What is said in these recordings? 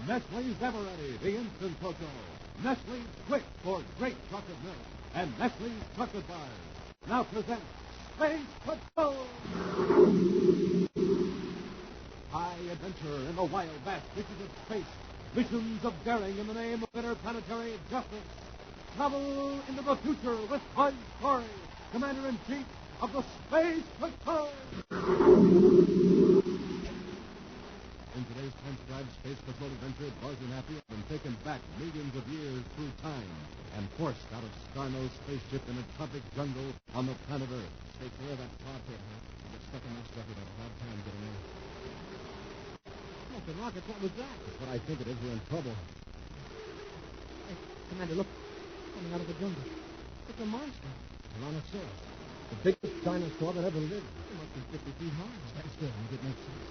Nestle's Ever-Ready, the instant cocoa. Nestle's Quick for great chocolate milk. And Nestle's chocolate bars now present Space Patrol! High adventure in the wild, vast reaches of space. Missions of daring in the name of interplanetary justice. Travel into the future with Buzz Corey, Commander-in-Chief of the Space Patrol! In today's transcribed Space Patrol adventure, Buzz and Happy have been taken back millions of years through time and forced out of Scarno's spaceship in a tropic jungle on the planet Earth. Stay clear of that tar pit, huh? You get stuck in that stuff, you'd have a hard time getting in. Captain Rocket, what was that? That's what I think it is. We're in trouble. Hey, Commander, look. Coming out of the jungle. It's a monster. Tyrannosaurus. The biggest dinosaur that ever lived. It must be 50 feet high. Stand still and get makes sense.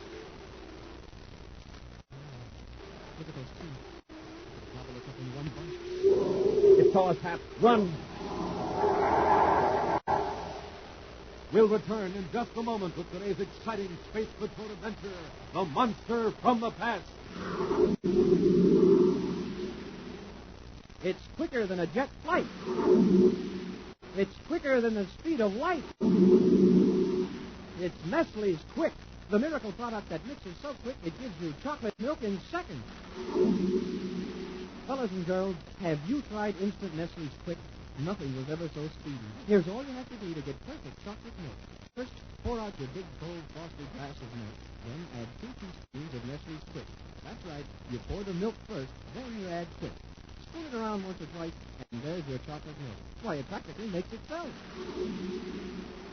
Look at those teeth. It's gobbled us up in one bunch. It saw us, Hap. Run! We'll return in just a moment with today's exciting Space Patrol adventure, The Monster from the Past. It's quicker than a jet flight. It's quicker than the speed of light. It's Nestle's Quick, the miracle product that mixes so quick it gives you chocolate milk in seconds. Fellas and girls, have you tried instant Nestle's Quick? Nothing was ever so speedy. Here's all you have to do to get perfect chocolate milk. First, pour out your big, cold, frosty glass of milk. Then add 2 teaspoons of Nestle's Quick. That's right. You pour the milk first, then you add Quick. Spoon it around once or twice, and there's your chocolate milk. Why, it practically makes itself.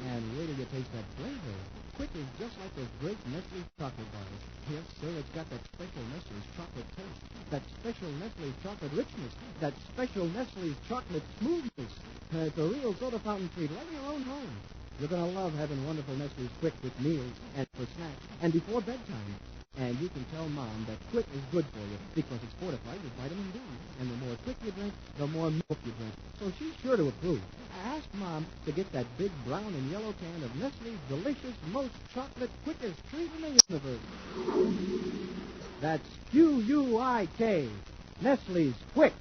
And wait till you taste that flavor. Quick is just like those great Nestle's chocolate bars. Yes, sir, it's got that special Nestle's chocolate taste, that special Nestle's chocolate richness, that special Nestle's chocolate smoothness. It's a real soda fountain treat right in your own home. You're going to love having wonderful Nestle's Quick with meals and for snacks and before bedtime. And you can tell Mom that Quick is good for you because it's fortified with vitamin D. And the more Quick you drink, the more milk you drink. So she's sure to approve. Ask Mom to get that big brown and yellow can of Nestle's delicious, most chocolate, quickest treat in the universe. That's Q-U-I-K, Nestle's Quick.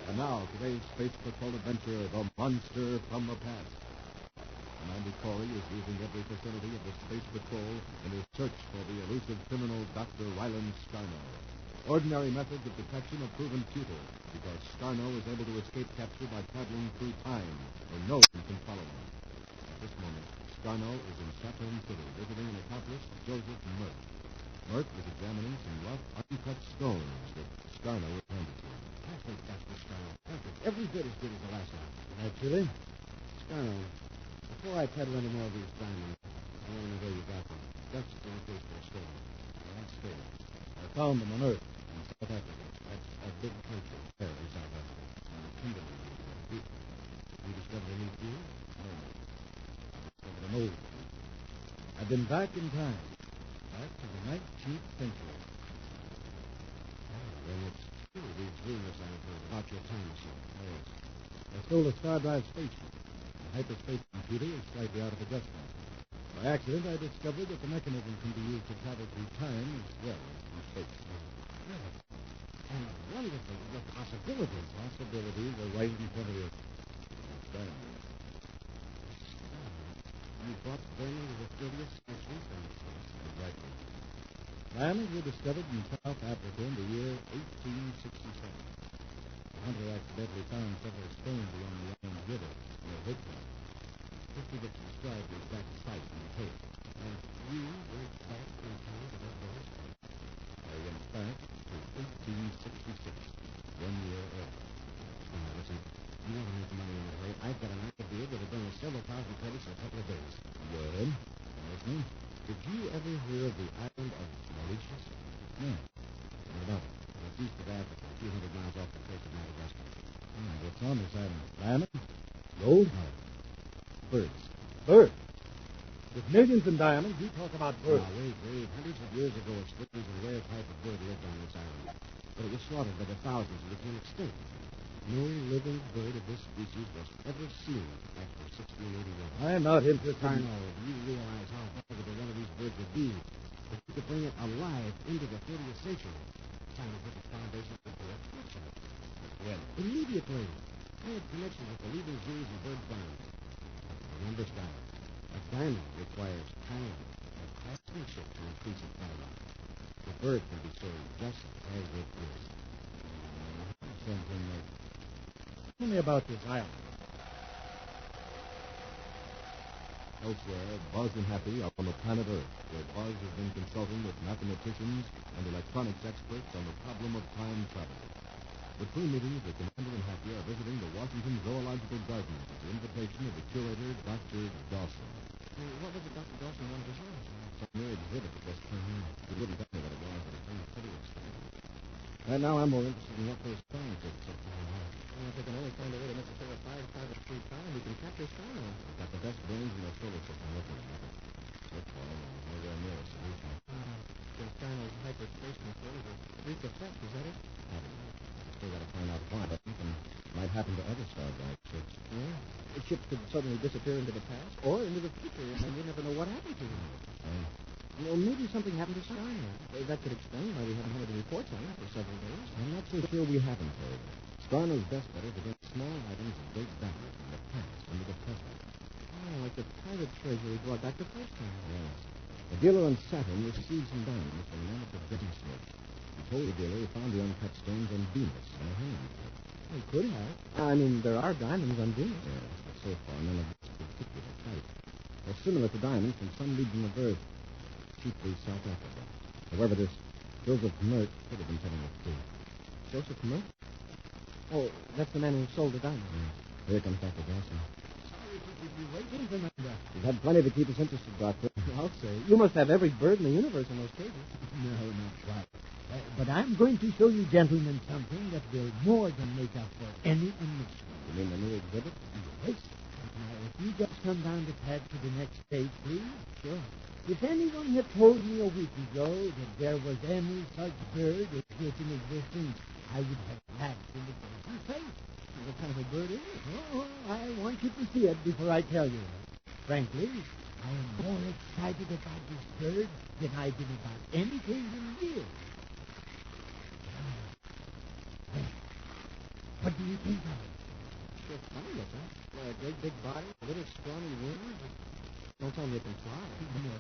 And now, today's Space Patrol adventure, The Monster from the Past. Commander Corey is using every facility of the Space Patrol in his search for the elusive criminal Dr. Ryland Scarno. Ordinary methods of detection have proven futile because Scarno is able to escape capture by traveling through time where no one can follow him. At this moment, Scarno is in Saturn City visiting an accomplice, Joseph Merck. Merck is examining some rough, uncut stones that Scarno has handed to him. Perfect, Dr. Scarno. Perfect. Every bit as good as the last one. Naturally. Scarno, before I peddle any more of these diamonds, I want to know where you got them. Just in case they're stolen. That's fair. I found them on Earth in South Africa. That's a big country. Very South Africa. Kimberley. You discovered a new field? No. I discovered an old one. I've been back in time. Back to the 19th century. Oh, then it's true, these rumors I've heard about your time machine. Yes. I stole a Star Drive spaceship. The hyperspace computer is slightly out of adjustment. By accident, I discovered that the mechanism can be used to travel through time as well as through space. Really? And wonderful. The possibilities. Possibilities are right in front of you. That's diamond. You brought them into the 30th century from space. Exactly. Diamonds were discovered in South Africa in the year 1867. The hunter accidentally found several stones along the Orange River near Hope Town. History books describe the exact site and date. And you went back in time to that very spot. I went back to 1866, 1 year early. Now, listen, you want to make money in a hurry. I've got an idea that'll bring us several thousand credits in a couple of days. Go ahead. I'm listening. Did you ever hear of the island of Mauritius? No. What about it? It's east of Africa, a few hundred miles off the coast of Madagascar. What's on this island? Diamonds? Gold? No. Birds. Birds? With millions in diamonds, you talk about birds. Now, wait. Hundreds of years ago, a strange and rare type of bird lived on this island. But it was slaughtered by the thousands and became extinct. No living bird of this species was ever seen after 1681. I'm not interested. Carno, you realize how valuable one of these birds would be. If you could bring it alive into the 30th century, scientific foundation would be a fortune. When? Immediately. I had connections with the leading zoos and bird farms. I understand. A diamond requires time and craftsmanship to increase its value. The bird can be sold just as it is. Tell me about this island. Elsewhere, Buzz and Happy are on the planet Earth, where Buzz has been consulting with mathematicians and electronics experts on the problem of time travel. Between meetings, the Commander and Happy are visiting the Washington Zoological Gardens at the invitation of the curator, Dr. Dawson. What was it Dr. Dawson wanted to show us? Some new exhibit that just came in. He wouldn't tell me what it was, but it seemed pretty exciting. Right now, I'm more interested in what those scientists are finding out. If they can only find a way to make the solar fires travel through time, we can capture Starman. We've got the best brains in the solar system looking at it. So far, we're nowhere near a solution. Since Starman's hyperspace control is a freak effect, is that it? Still got to find out why, but something might happen to other Starguide ships. Yeah. The ships could suddenly disappear into the past or into the future, and you never know what happened to them. Oh. Well, maybe something happened to Starman. That could explain why we haven't had any reports on it for several days. I'm not so sure we haven't heard. Star knows best better to get small items of great value from the past into the present. Oh, like the pirate treasure we brought back the first time. Yes. The dealer on Saturn received some diamonds from the man at the betting slip. He told the dealer he found the uncut stones on Venus in a hanging pit. He could have. I mean, there are diamonds on Venus. Yes, but so far none of this particular type. They're similar to diamonds from some region of Earth, chiefly South Africa. However, this Joseph Mert could have been telling the truth. Joseph Mert? Oh, that's the man who sold the diamonds. Here comes Dr. Dawson. Sorry to keep you waiting, Commander. We've had plenty to keep us interested, Doctor. I'll say. You must have every bird in the universe in those cages. No, not quite. But I'm going to show you gentlemen something that will more than make up for any omission. You mean the new exhibit? Yes. Now, if you just come down the path to the next stage, please. Sure. If anyone had told me a week ago that there was any such bird as this in existence, I would have laughed in the person's face. What kind of a bird is it? Oh, I want you to see it before I tell you. Frankly, I am more excited about this bird than I've been about anything in years. Well, what do you think of it? Sure funny looking. A great big body, a little scrawny wings. Don't tell me it can fly. No,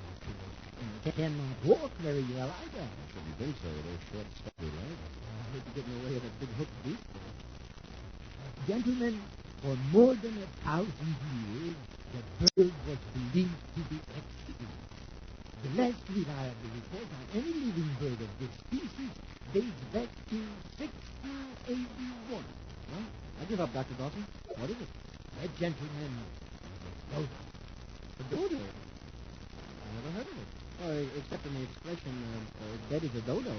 it cannot walk very well either. I shouldn't think so. Those short, stubby legs. I hate to get in the way of that big hooked beak. Gentlemen, for more than 1,000 years, the bird was believed to be extinct. The last reliable report on any living bird of this species dates back to 1681. Well, I give up, Dr. Dawson. What is it? That gentleman is a dodo. A dodo? I never heard of it. Except in the expression, dead is a dodo.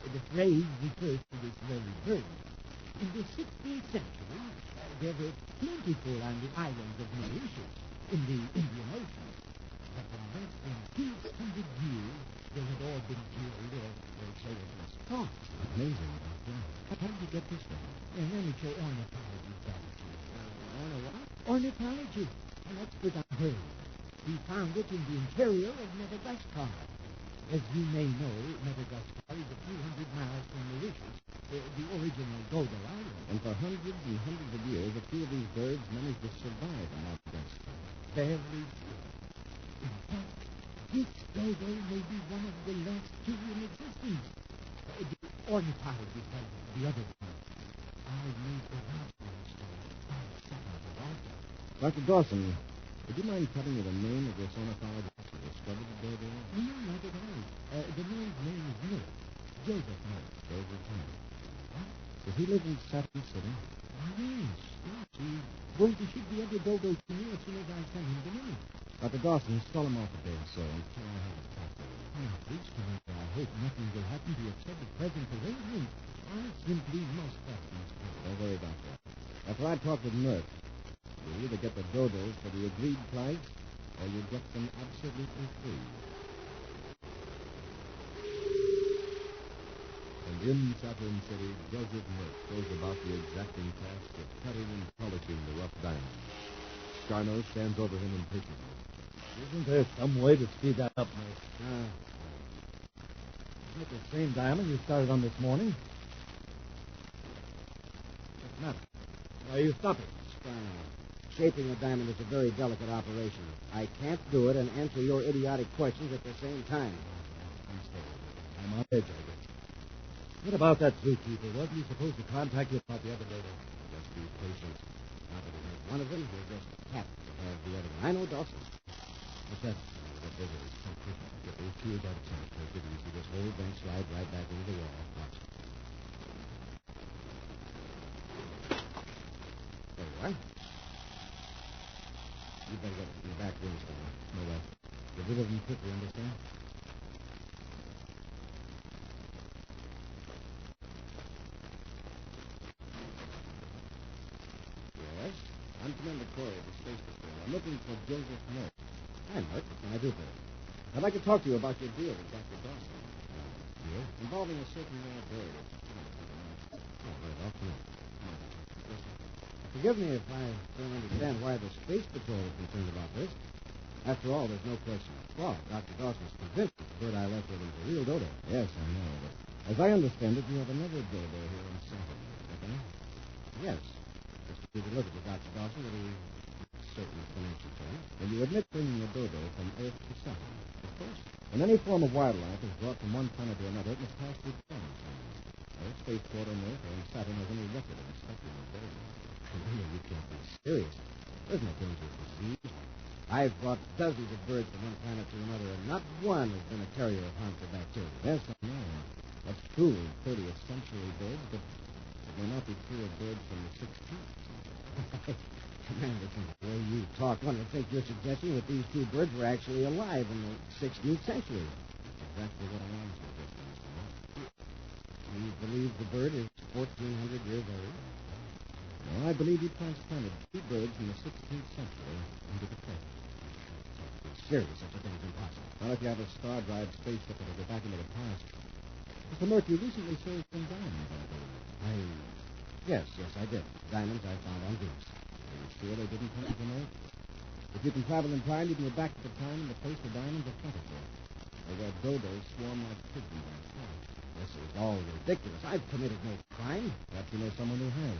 The phrase refers to this very bird. In the 16th century, there were plentiful on the islands of Mauritius, in the Indian Ocean. But in less than 200 years, they had all been killed or lost. Oh, Amazing, Doctor. how did you get this one? Amateur ornithology, What? Ornithology, an expert on birds. He found it in the interior of Madagascar. As you may know, Madagascar is a few hundred miles from Mauritius, the original Dodo Island. And for hundreds and hundreds of years, a few of these birds managed to survive in Madagascar. Very true. In fact, this Dodo may be one of the last two in existence. The ornithology fellow, the other one. I made the last one, so I'll settle the answer. Dr. Dawson, would you mind telling me the name of this ornithologist who discovered the dodo? No, not at all. The man's name is Mert. Joseph Mert. Joseph Mert. What? Does he live in Saturn City? Yes. He's going to ship the other Dodo to me as soon as I send him the money. Dr. Dawson, stall him off a day or so until I have a talk with him. Now, please, Commander, I hope nothing will happen to upset the present arrangement. I simply must have these people. Don't worry, Doctor. After I talk with Mert, you'll either get the dodos for the agreed price, or you get them absolutely free. And in Saturn City, Joseph Mert goes about the exacting task of cutting and polishing the rough diamonds. Scarno stands over him impatiently. Isn't there some way to speed that up, Nurse? Isn't it the same diamond you started on this morning? What's the matter? Why are you stopping? Scarno, shaping a diamond is a very delicate operation. I can't do it and answer your idiotic questions at the same time. I'm on edge, I guess. What about that zookeeper? Wasn't he supposed to contact you about the other dodo? Just be patient. Now that he has one of them, he'll just have to have the other one. I know Dawson. What's that? That dodo is so patient. Get those two out of sight. Take it easy. This whole bank slide right back into the wall. Watch. There you are. You better get in the back room, Scarno. No, right. Get rid of them quickly, understand? Yes? I'm Commander Corey of the Space Patrol. I'm looking for Joseph Merck. Hi, Mark. What can I do for you? I'd like to talk to you about your deal with Dr. Dawson. Deal? Involving a certain rare bird. Oh, very well. Come on. Forgive me if I don't understand why the Space Patrol is concerned about this. After all, there's no question of fraud. Dr. Dawson is convinced that the bird I left with him is a real dodo. Yes, I know. But as I understand it, you have another dodo here in Saturn. Okay? Yes. Just be delivered to Dr. Dawson with a certain financial terms. Then you admit bringing a dodo from Earth to Saturn. Of course. When any form of wildlife is brought from one planet to another, it must pass through quarantine. No spaceport on Earth or in Saturn has any record of inspecting a dodo. Really, you can't be serious. There's no danger of disease. I've brought dozens of birds from one planet to another, and not one has been a carrier of harmful bacteria. Yes, I know. That's true of 30th century birds, but it may not be true of birds from the 16th. Commander, from the way you talk, one would think you're suggesting that these two birds were actually alive in the 16th century. That's exactly what I am suggesting, Mr. Moore. You believe the bird is 1,400 years old? No, I believe you transplanted two birds from the 16th century into the present. Serious, such a thing is impossible. Well, if you have a star-drive spaceship that'll go back into the past. Mr. Merck, you recently sold some diamonds, I believe. Yes, I did. Diamonds I found on Venus. Are you sure they didn't come from Earth? If you can travel in time, you can go back to the time and the place the diamonds are plentiful. Or where dodos swarm like pigeons on stars. This is all ridiculous. I've committed no crime. Perhaps you know someone who has.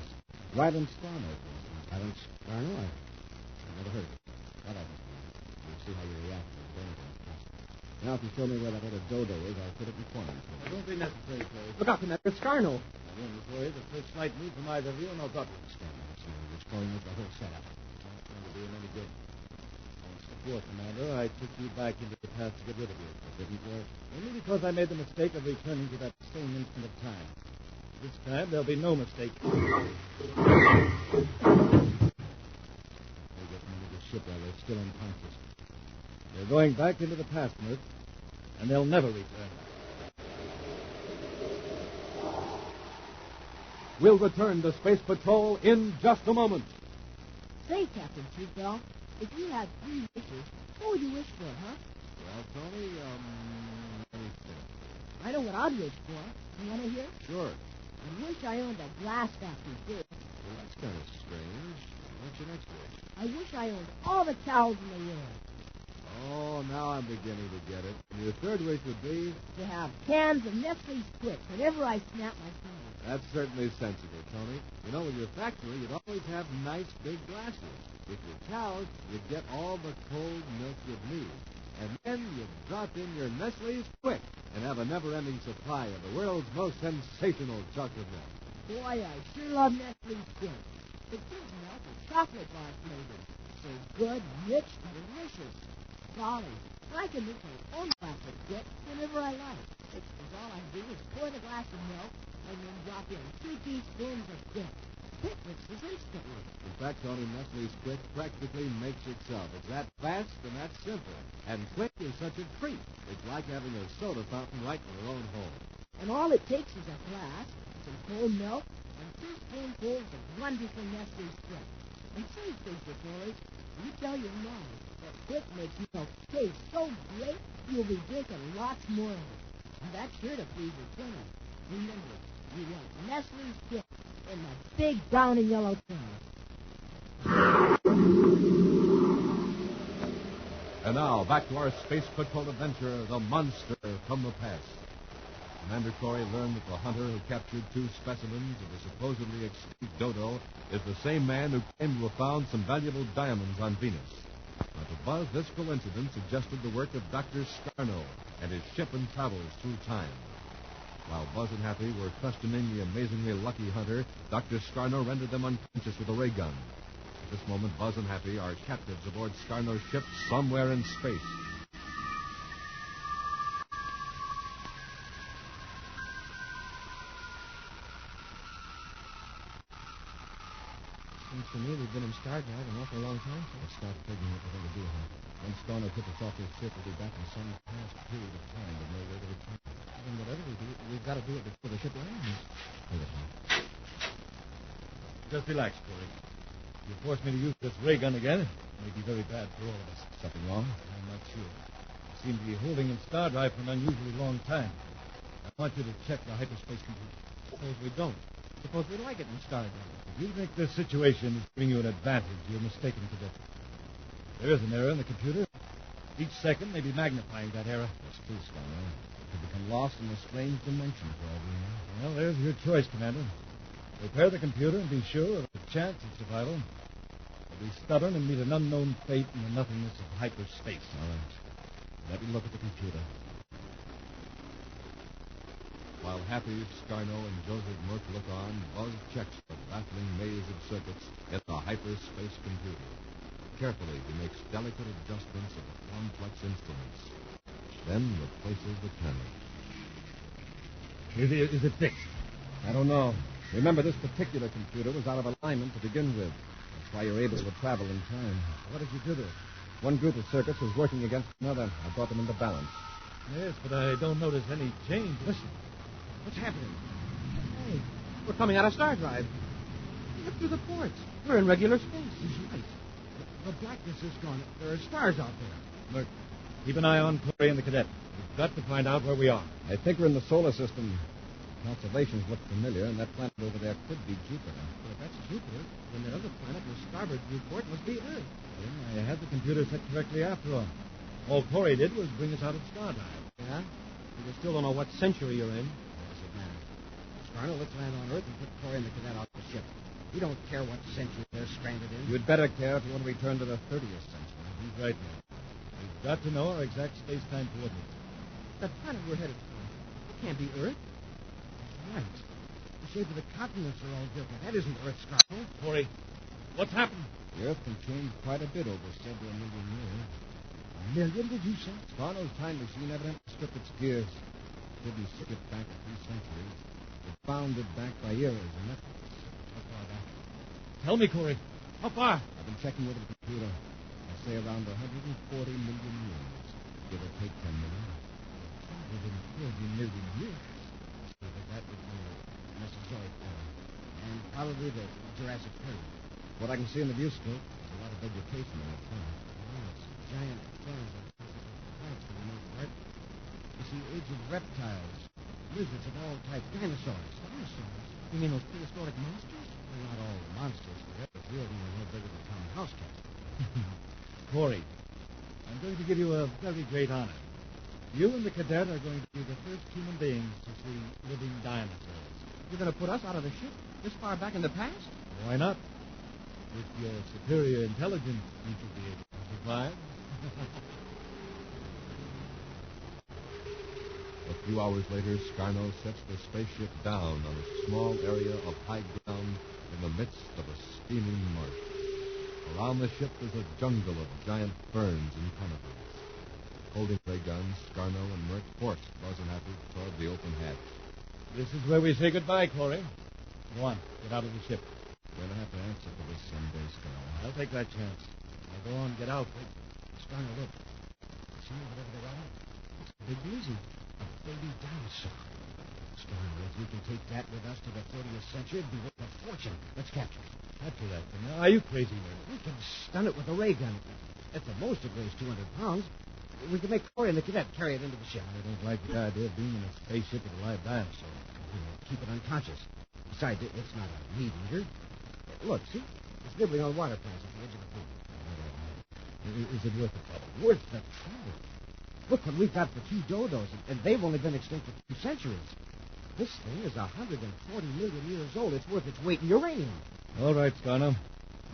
Ryland Scarno, for instance. Ryland Scarno? I've never heard of it. Well, I just We'll see how you react to the danger. Now, if you show me where that other dodo is, I'll put it in quarantine. It won't be necessary, Corey. Look out, Commander. Scarno. I won't worry. The first slight move from either of you, and I'll drop you. That's destroying the whole setup. Not going to do him any good. Once before, Commander, I took you back into the past to get rid of you. It didn't work. Only because I made the mistake of returning to that same instant of time. This time, there'll be no mistake. They get into the ship while they're still unconscious. They're going back into the past, Merc, and they'll never return. We'll return to Space Patrol in just a moment. Say, Captain Seatbelt, if you had 3 wishes, what would you wish for, huh? Well, Tony, let me think. I know what I'd wish for. You want to hear? Sure. I wish I owned a glass factory, too. Well, that's kind of strange. What's your next wish? I wish I owned all the cows in the world. Oh, now I'm beginning to get it. And your third wish would be? To have cans of Nestle Quik whenever I snap my fingers. That's certainly sensible, Tony. You know, with your factory, you'd always have nice big glasses. With your cows, you'd get all the cold milk you'd need. And then you'd drop in your Nestle's Quik and have a never-ending supply of the world's most sensational chocolate milk. Boy, I sure love Nestle Quik. The kids' milk is chocolate bar flavored. So good, rich, and delicious. Golly, I can make my own glass of Quik whenever I like. Because all I do is pour the glass of milk and then drop in 2 teaspoons of Quik. Quik mixes instantly. In fact, Tony, Nestle's Quik practically makes itself. It's that fast and that simple. And Quik is such a treat. It's like having a soda fountain right in your own home. And all it takes is a glass, some cold milk, and 2 spoonfuls of wonderful Nestle Quik. And say, Spacer boys, you tell your mom that Quik makes milk taste so great, you'll be drinking lots more of it. And that's sure to please your children. Remember, you want Nestle's Quik in the big brown and yellow can. And now, back to our Space Patrol adventure, The Monster from the Past. Commander Corey learned that the hunter who captured 2 specimens of the supposedly extinct dodo is the same man who claimed to have found some valuable diamonds on Venus. Now, to Buzz, this coincidence suggested the work of Dr. Scarno and his ship and travels through time. While Buzz and Happy were questioning the amazingly lucky hunter, Dr. Scarno rendered them unconscious with a ray gun. At this moment, Buzz and Happy are captives aboard Scarno's ship somewhere in space. Seems to me we've been in Star Drive an awful long time. Let's start figuring what we're going to do here. When Scarno took us off this ship, we'll be back in some past period of time with no way to return. Then whatever we do, we've got to do it before the ship lands. Hold it, Hank. Just relax, Corey. If you force me to use this ray gun again, it may be very bad for all of us. Something wrong? I'm not sure. You seem to be holding in Star Drive for an unusually long time. I want you to check the hyperspace computer. Suppose we don't. Suppose we like it in Star Drive. If you think this situation is giving you an advantage, you're mistaken, Cadet. There is an error in the computer. Each second may be magnifying that error. That's true, Scarno. It could become lost in a strange dimension for all we know. Well, there's your choice, Commander. Repair the computer and be sure of the chance of survival. Or be stubborn and meet an unknown fate in the nothingness of hyperspace. All right. Let me look at the computer. While Happy, Scarno, and Joseph Merck look on, Buzz checks the baffling maze of circuits in the hyperspace computer. Carefully, he makes delicate adjustments of the complex instruments. Then replaces the camera. Is it fixed? I don't know. Remember, this particular computer was out of alignment to begin with. That's why you're able to travel in time. What did you do to it? One group of circuits was working against another. I brought them into balance. Yes, but I don't notice any change. Listen. What's happening? Hey, we're coming out of Star Drive. Look through the ports. We're in regular space. He's right. The blackness is gone. There are stars out there. Look, keep an eye on Corey and the cadet. We've got to find out where we are. I think we're in the solar system. Constellations look familiar, and that planet over there could be Jupiter. Well, if that's Jupiter, then that other planet with starboard viewport must be Earth. Yeah, I had the computer set correctly after all. All Corey did was bring us out of Star Drive. Yeah? But you still don't know what century you're in. Doesn't matter. Scarno, let's land on Earth and put Corey and the cadet off the ship. We don't care what century they're stranded in. You'd better care if you want to return to the 30th century. He's right, man. We've got to know our exact space-time coordinates. That planet we're headed for, it can't be Earth. Right. The shape of the continents are all different. That isn't Earth, Scarno. Corey, what's happened? The Earth can change quite a bit over several million years. A million, did you say? Scarno's time machine evidently stripped its gears. Could be skipped back a few centuries. It bounded back by eras and methods. How far back? Tell me, Corey. How far? I've been checking over the computer. I say around 140 million years. Give or take 10 million. 140 million years. So that would be a Mesozoic era. And probably the Jurassic period. What I can see in the viewscope, there's a lot of vegetation on that planet. Yes, giant ferns and plants for the most part. You see aged reptiles, lizards of all types, dinosaurs. Dinosaurs? You mean those prehistoric monsters? Well, not all the monsters, but every few of them are no bigger than common house cats. Corey, I'm going to give you a very great honor. You and the cadet are going to be the first human beings to see living dinosaurs. You're going to put us out of the ship this far back in the past? Why not? With your superior intelligence, you should be able to survive. A few hours later, Scarno sets the spaceship down on a small area of high ground in the midst of a steaming marsh. Around the ship is a jungle of giant ferns and conifers. Holding ray guns, Scarno and Merck forced Buzz and Happy toward the open hatch. This is where we say goodbye, Corey. Go on, get out of the ship. You're going to have to answer for this someday, Scarno. I'll take that chance. Now go on, get out. Scarno, look. See over there to the right? It's a big lizard. A baby dinosaur. Scarno, if we can take that with us to the 30th century, it'd be worth a fortune. Let's capture it. Capture that thing. Now, are you crazy, man? We can stun it with a ray gun. At the most, it weighs 200 pounds. We can make Corey and the cadet carry it into the ship. I don't like the idea of being in a spaceship with a live dinosaur. Keep it unconscious. Besides, it's not a meat eater. Look, see? It's nibbling on water plants at the edge of the pool. Is it worth the trouble? Worth the trouble? Look what we've got for 2 dodos, and they've only been extinct for 2 centuries. This thing is 140 million years old. It's worth its weight in uranium. All right, Scarno.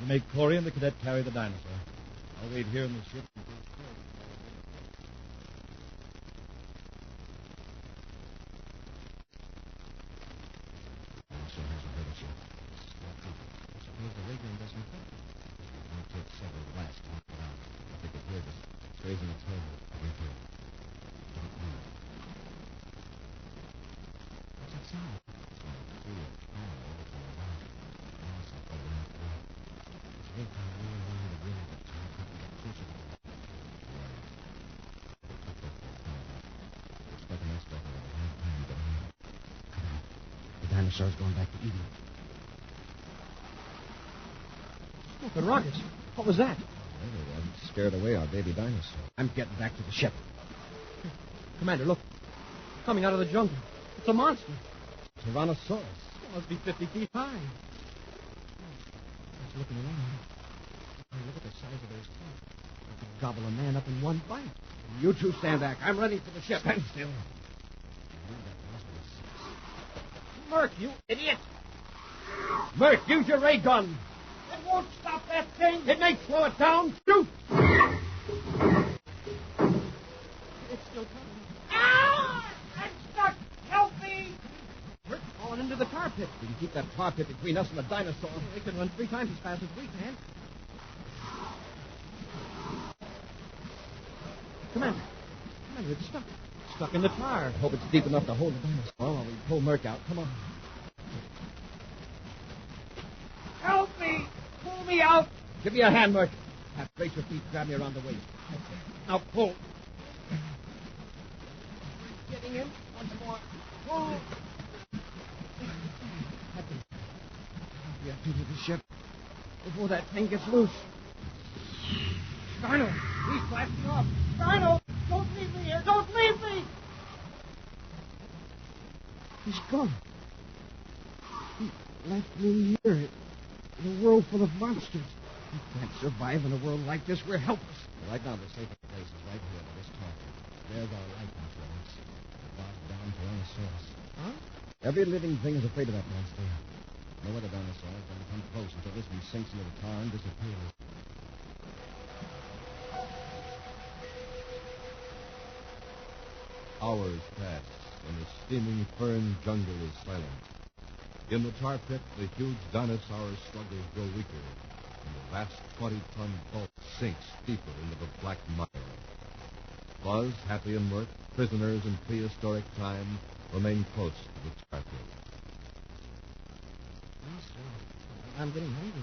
You make Corey and the cadet carry the dinosaur. I'll wait here in the ship. Dinosaur hasn't hurt us yet. Suppose the ray gun doesn't work. It might take several blasts to knock it out. If it could hear us, it's raising its head. Right here. Don't move. What's that sound? It's like a tree of power over to the right. Now it's like over that way. It's very far away to the wind, but time to get closer to it. They took that for a power. It's like an aspect of a long time behind. Come on. The dinosaur's going back to Eden. Look, the rockets. What was that? Everyone scared away our baby dinosaur. I'm getting back to the ship. Commander, look. Coming out of the jungle. It's a monster. Tyrannosaurus. It must be 50 feet high. It's looking around. Oh, look at the size of those teeth. It could gobble a man up in one bite. You two stand back. I'm running for the ship. Stand still. Merc, you idiot! Merc, use your ray gun. It won't stop that thing! It may slow it down. Shoot! It's still coming. Ah! I'm stuck! Help me! Merc's fallen into the tar pit. We can keep that tar pit between us and the dinosaur. It can run 3 times as fast as we can. Commander, it's stuck. Stuck in the tar. I hope it's deep enough to hold the dinosaur while we pull Merc out. Come on. Help me! Pull me out! Give me a hand, Merc. Have brace your feet. Grab me around the waist. Now pull. Getting in. Once more. Pull. We have to leave the ship before that thing gets loose. Starno, he's blasting off. Starno, don't leave me here. Don't leave me! He's gone. He left me here in a world full of monsters. We can't survive in a world like this. We're helpless. Right now, the safest place is right here with this target. There's our life insurance. The bogged down Tyrannosaurus. Huh? Every living thing is afraid of that monster. No other dinosaur is going to come close until this one sinks into the tar and disappears. Hours pass, and the steaming fern jungle is silent. In the tar pit, the huge dinosaur's struggles grow weaker, and the vast 20-ton bulk sinks deeper into the black mire. Buzz, Happy, and Merc, prisoners in prehistoric time, remain close to the tar pit. Master, I'm getting hungry.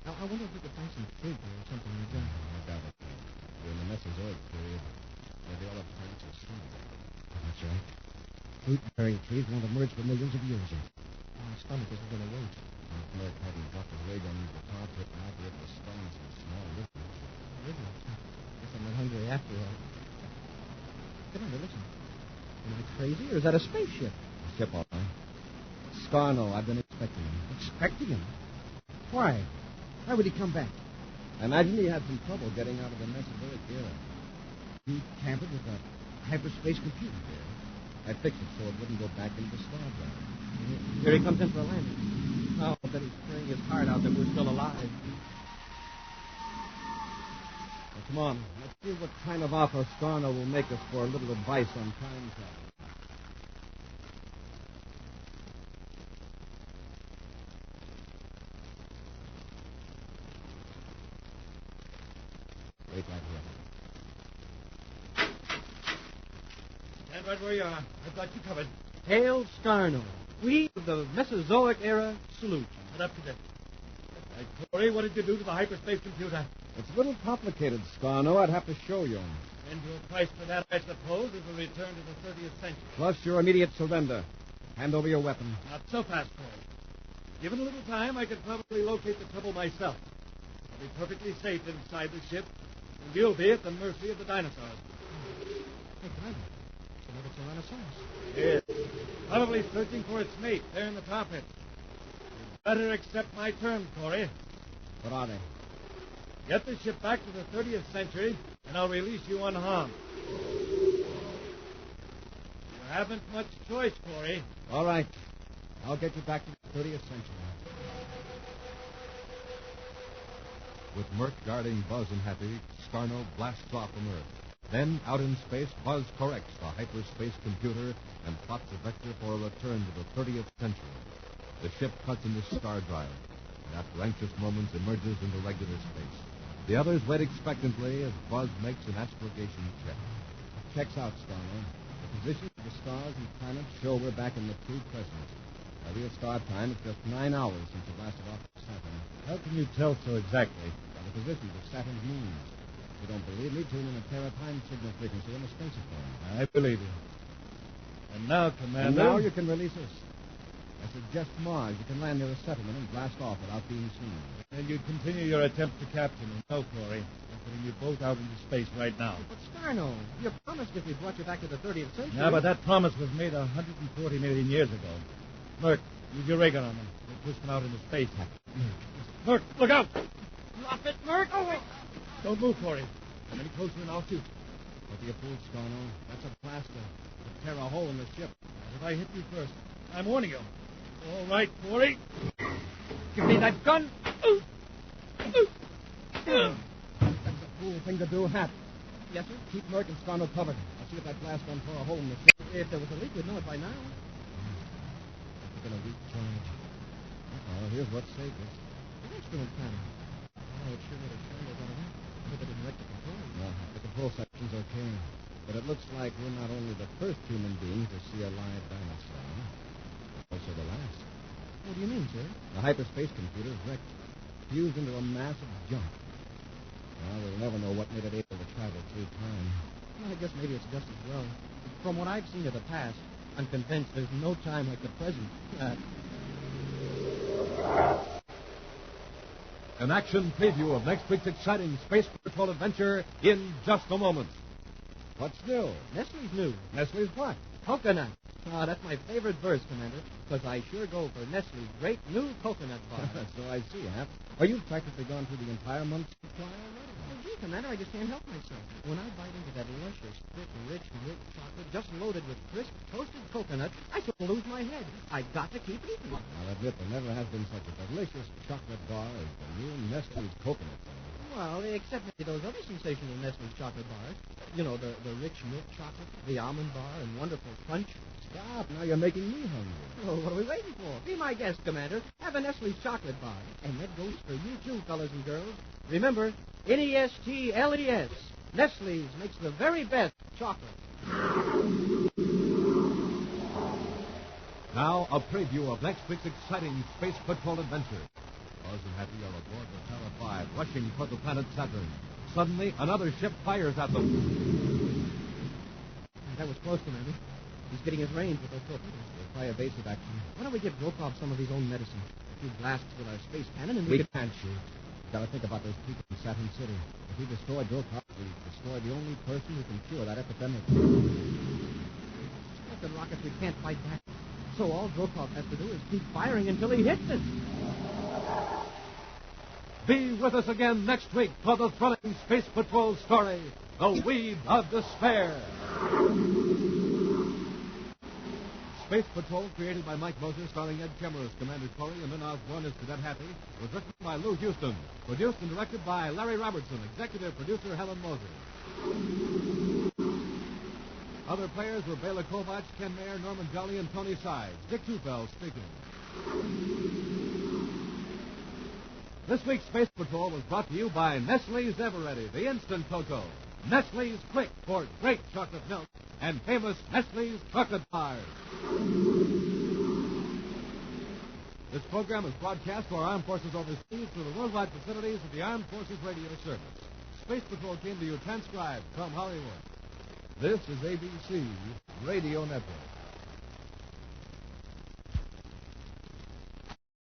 Now, I wonder if we could find some fruit or something like that. I doubt it. We're in the Mesozoic period, where the olive plants are strong. That's right. Fruit-bearing trees won't emerge for millions of years yet. My stomach isn't going to wait. If Merc hadn't dropped his ray gun into the tar pit, I'd be able to spawn some small rivers. Really? Guess I'm not hungry after all. Commander, listen. Am I crazy, or is that a spaceship? Ship, all right. Scarno, I've been expecting him. Expecting him? Why? Why would he come back? I imagine he had some trouble getting out of the Mesozoic era. He tampered with a hyperspace computer. I fixed it so it wouldn't go back into the star drive. Here he comes in for a landing. Oh, but he's praying his heart out that we're still alive. Well, come on. Let's see what kind of offer Scarno will make us for a little advice on time travel. Wait right here. Stand right where you are. I've got you covered. Hail Starno. We of the Mesozoic era salute you. Head up to deck. Right, Corey, what did you do to the hyperspace computer? It's a little complicated, Scarno. I'd have to show you. And your price for that, I suppose, is a return to the 30th century. Plus your immediate surrender. Hand over your weapon. Not so fast, Corey. Given a little time, I could probably locate the trouble myself. I'll be perfectly safe inside the ship, and you'll be at the mercy of the dinosaurs. Hey, Commander. It's another Tyrannosaurus. Yes. Probably searching for its mate there in the tar pit. You'd better accept my terms, Corey. What are they? Get the ship back to the 30th century, and I'll release you unharmed. You haven't much choice, Corey. All right. I'll get you back to the 30th century. With Murk guarding Buzz and Happy, Scarno blasts off from Earth. Then, out in space, Buzz corrects the hyperspace computer and plots a vector for a return to the 30th century. The ship cuts into star drive, and after anxious moments emerges into regular space. The others wait expectantly as Buzz makes an astrogation check. Checks out, Scarno. The positions of the stars and planets show we're back in the true present. By real star time, it's just 9 hours since it blasted off Saturn. How can you tell so exactly? By the positions of Saturn's moons. If you don't believe me, tune in a time signal frequency on the spacephone. I believe you. And now, Commander... And now you can release us. I suggest Mars. You can land near a settlement and blast off without being seen. And you continue your attempt to capture me. No, Corey. I'm putting you both out into space right now. But Scarno, you promised if we brought you back to the 30th century. Yeah, but that promise was made 140 million years ago. Murk, use your ray gun on them. We'll push them out into space. Murk, look out! Drop it, Murk! Oh, wait. Don't move, Corey. Come any closer and I'll shoot. Don't be a fool, Scarno. That's a blaster. It'll tear a hole in the ship. If I hit you first, I'm warning you. All right, Corey. Give me that gun. That's a fool thing to do, Hap. Yes, sir? Keep Murk and Scarno covered. I'll see if that blast won't tore a hole in the ship. If there was a leak, we'd know it by now. We're going to weak charge. Uh-oh, here's what saved us. The instrument panel. Oh, it sure made a sound out of that. But it didn't wreck the control. No, the control section's okay. But it looks like we're not only the first human beings to see a live dinosaur, but also the last. What do you mean, sir? The hyperspace computer's wrecked, fused into a mass of junk. Well, we'll never know what made it able to travel through time. Well, I guess maybe it's just as well. From what I've seen of the past, I'm convinced there's no time like the present. An action preview of next week's exciting Space Patrol adventure in just a moment. What's new? Nestle's new. Nestle's what? Coconut. Ah, that's my favorite verse, Commander, because I sure go for Nestle's great new coconut bar. So I see, Hap. Are you practically gone through the entire month's supply already? Oh, gee, Commander, I just can't help myself. When I bite into that luscious, thick, rich milk chocolate just loaded with crisp, toasted coconut, I sort of lose my head. I've got to keep eating. I'll admit there never has been such a delicious chocolate bar as the new Nestle's coconut bar. Well, except maybe those other sensational Nestle's chocolate bars. You know, the rich milk chocolate, the almond bar, and wonderful crunch. Stop. Now you're making me hungry. Well, what are we waiting for? Be my guest, Commander. Have a Nestle's chocolate bar. And that goes for you, too, fellas and girls. Remember, Nestles. Nestle's makes the very best chocolate. Now, a preview of next week's exciting Space Patrol adventure. Buzz and Happy are aboard the Terra 5, rushing toward the planet Saturn. Suddenly, another ship fires at them. That was close, Commander. He's getting his range with those torpedoes. We'll try evasive action. Why don't we give Brokaw some of his own medicine? A few blasts with our space cannon, and We can't shoot. We've got to think about those people in Saturn City. If we destroy Brokaw, we destroy the only person who can cure that epidemic. Captain Rockets, we can't fight back. So all Brokaw has to do is keep firing until he hits us. Be with us again next week for the thrilling Space Patrol story, The Weed of Despair. Space Patrol, created by Mike Moser, starring Ed Kemmer as Commander Corey and Lynn Osborne as Cadet Happy, was written by Lou Houston, produced and directed by Larry Robertson, executive producer Helen Moser. Other players were Bela Kovacs, Ken Mayer, Norman Jolly, and Tony Sides. Dick Tufeld speaking. This week's Space Patrol was brought to you by Nestle's Eveready, the instant cocoa. Nestle's Quick for great chocolate milk, and famous Nestle's chocolate bars. This program is broadcast to our armed forces overseas through the worldwide facilities of the Armed Forces Radio Service. Space Patrol came to you transcribed from Hollywood. This is ABC Radio Network.